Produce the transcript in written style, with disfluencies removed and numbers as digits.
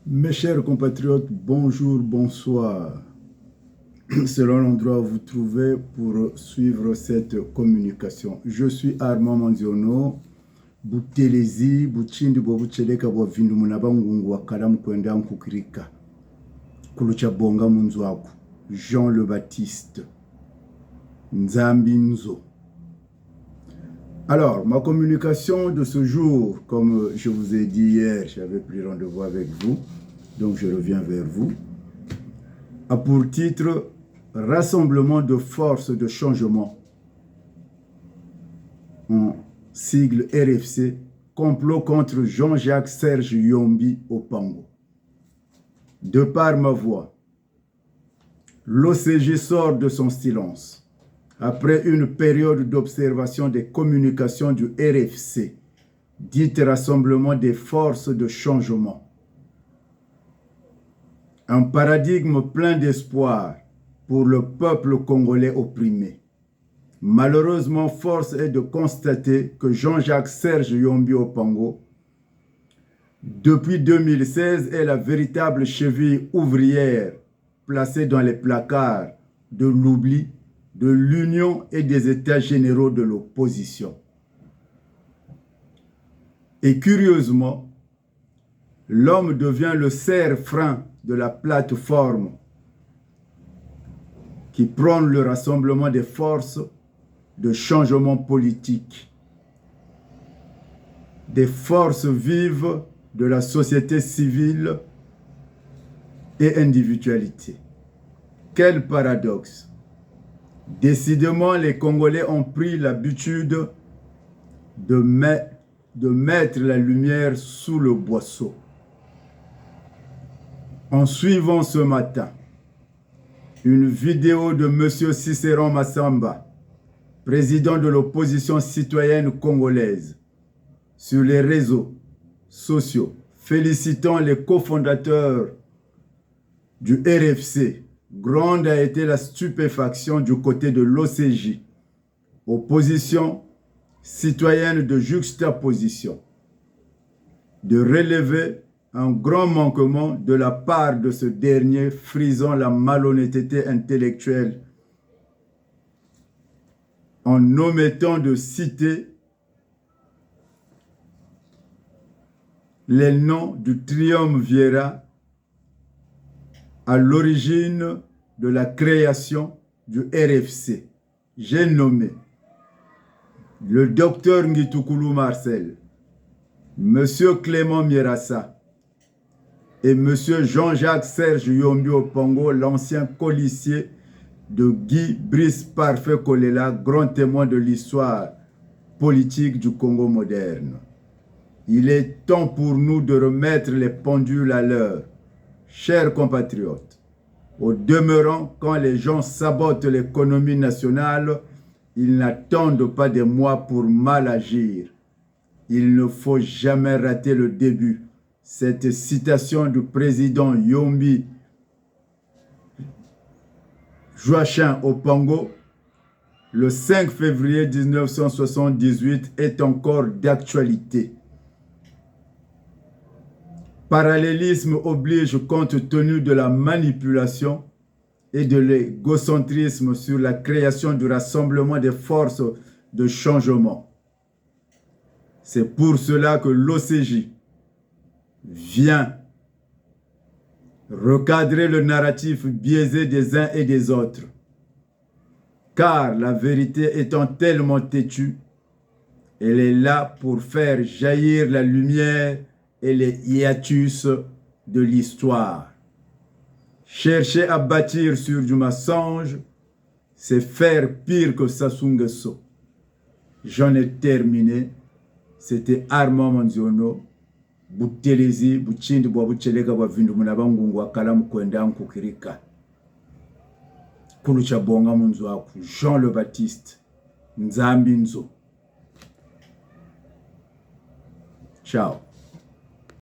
Mes chers compatriotes, bonjour, bonsoir. Selon l'endroit où vous trouvez pour suivre cette communication. Je suis Armand Manziono, Butelezi, Buchindi, Bobucheleka, Bovindu, Munabangungu, Wakalam, Kwenda, Nkukirika, Kulucha Bonga Munzwaku, Jean le Baptiste, Nzambinzo. Alors, ma communication de ce jour, comme je vous ai dit hier, j'avais pris rendez-vous avec vous, donc je reviens vers vous, a pour titre « Rassemblement de forces de changement » en sigle RFC, complot contre Jean-Jacques Serge Yombi Opango. De par ma voix, l'OCG sort de son silence. Après une période d'observation des communications du RFC, dite Rassemblement des forces de changement. Un paradigme plein d'espoir pour le peuple congolais opprimé. Malheureusement, force est de constater que Jean-Jacques Serge Yombi Opango, depuis 2016, est la véritable cheville ouvrière placée dans les placards de l'oubli, de l'Union et des États généraux de l'opposition. Et curieusement, l'homme devient le cerf-frein de la plateforme qui prône le rassemblement des forces de changement politique, des forces vives de la société civile et individualité. Quel paradoxe! Décidément, les Congolais ont pris l'habitude de mettre la lumière sous le boisseau. En suivant ce matin une vidéo de M. Cicéron Massamba, président de l'opposition citoyenne congolaise, sur les réseaux sociaux, félicitant les cofondateurs du RFC, grande a été la stupéfaction du côté de l'OCJ, opposition citoyenne de juxtaposition, de relever un grand manquement de la part de ce dernier frisant la malhonnêteté intellectuelle en omettant de citer les noms du triumvirat à l'origine de la création du RFC. J'ai nommé le docteur Ngitukulu Marcel, monsieur Clément Mierassa et monsieur Jean-Jacques Serge Yombi Opango, l'ancien colissier de Guy Brice Parfait Kolela, grand témoin de l'histoire politique du Congo moderne. Il est temps pour nous de remettre les pendules à l'heure. Chers compatriotes, au demeurant, quand les gens sabotent l'économie nationale, ils n'attendent pas des mois pour mal agir. Il ne faut jamais rater le début. Cette citation du président Yombi Joachim Opango, le 5 février 1978, est encore d'actualité. Parallélisme oblige compte tenu de la manipulation et de l'égocentrisme sur la création du rassemblement des forces de changement. C'est pour cela que l'OCJ vient recadrer le narratif biaisé des uns et des autres. Car la vérité étant tellement têtue, elle est là pour faire jaillir la lumière et les hiatus de l'histoire. Chercher à bâtir sur du mensonge, c'est faire pire que Sassou Nguesso. J'en ai terminé. C'était Armand Manziono, Butelezi, Buchindi, Bobucheleka, Bovindu, Munabangungu, Wakalam, Kwenda, Nkukirika, Kulucha Bonga Munzwaku, Jean le Baptiste, Nzambinzo. Ciao.